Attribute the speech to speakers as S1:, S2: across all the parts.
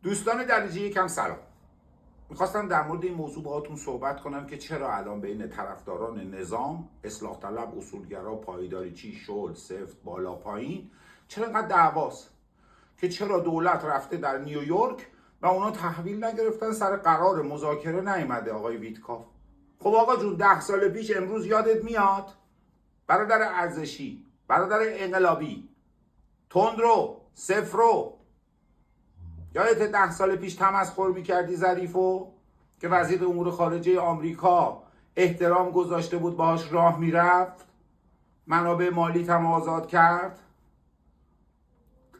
S1: دوستان درجه یکم سلام. میخواستم در مورد این موضوع باهاتون صحبت کنم که چرا الان بین طرفداران نظام، اصلاح طلب، اصولگرا، پایداریچی، شل، سفت، بالا پایین چرا اینقدر دعواست؟ که چرا دولت رفته در نیویورک و اونا تحویل نگرفتن، سر قرار مذاکره نیامده آقای ویتکاف. خب آقا جون 10 سال پیش امروز یادت میاد؟ برادر ارزشی، برادر انقلابی، تندرو، صفرو، یادت 10 سال پیش تمسخر میکردی ظریفو که وزیر امور خارجه آمریکا احترام گذاشته بود باهاش راه میرفت، منابع مالیت هم آزاد کرد،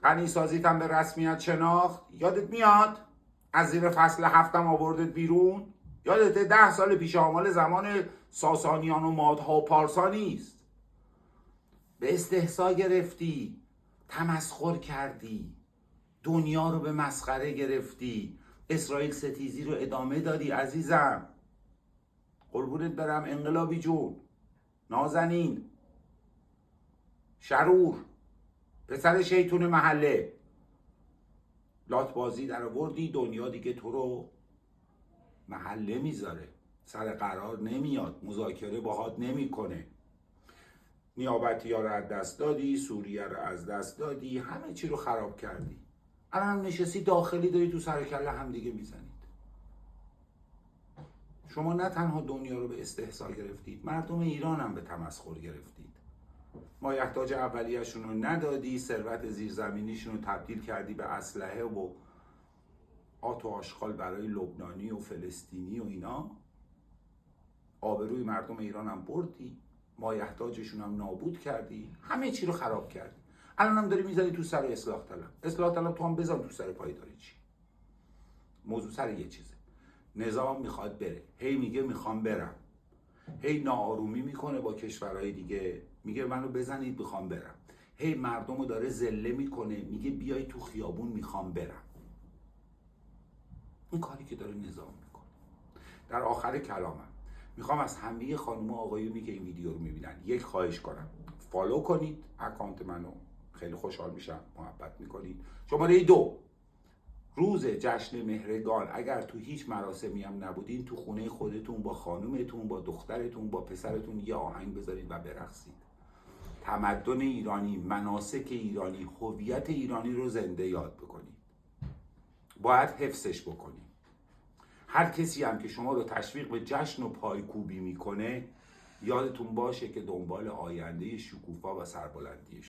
S1: غنی سازیت هم به رسمیت شناخت؟ یادت میاد؟ از زیر فصل هفتم آوردت بیرون؟ یادت 10 سال پیش آمال زمان ساسانیان و مادها و پارسا نیست؟ به استحضا گرفتی، تمسخر کردی، دنیا رو به مسخره گرفتی، اسرائیل ستیزی رو ادامه دادی عزیزم. قربونت برم انقلابی جون، نازنین، شرور، پسر شیطون محله، لات بازی در آوردی، دنیا دیگه تو رو محله میذاره، سر قرار نمیاد، مذاکره باهات نمیکنه، نیابتی ها رو از دست دادی، سوریه رو از دست دادی، همه چی رو خراب کردی. الان نشستی داخلی داری تو سر کله هم دیگه میزنید. شما نه تنها دنیا رو به استحضا گرفتید، مردم ایران هم به تمسخر گرفتید. مایحتاج اولیه‌شون رو ندادی، ثروت زیرزمینیشون رو تبدیل کردی به اسلحه و آت و آشغال برای لبنانی و فلسطینی و اینا. آبروی مردم ایران هم بردی، مایحتاجشون هم نابود کردی، همه چی رو خراب کردی. الان هم داری میزنی تو سر اصلاح طلب. اصلاح طلب تو هم بزن تو سر پایداریچی. موضوع سر یه چیزه، نظام میخواد بره، هی میگه میخوام برم، هی ناآرومی میکنه با کشورهای دیگه، میگه منو بزنید میخوام برم، هی مردمو داره ذله میکنه، میگه بیای تو خیابون میخوام برم. این کاری که داره نظام میکنه. در آخر کلامم میخوام از همه خانم و آقایونی که این ویدیو رو میبینن یک خواهش کنم، فالو کنید اکانت منو، خیلی خوشحال میشم محبت میکنید. شماره 2، روز جشن مهرگان اگر تو هیچ مراسمی هم نبودین، تو خونه خودتون با خانومتون، با دخترتون، با پسرتون یه آهنگ بذارید و برقصید. تمدن ایرانی، مناسک ایرانی، هویت ایرانی رو زنده یاد بکنید. باید حفظش بکنید. هر کسی هم که شما رو تشویق به جشن و پایکوبی میکنه، یادتون باشه که دنبال آینده شکوفا و سربلندی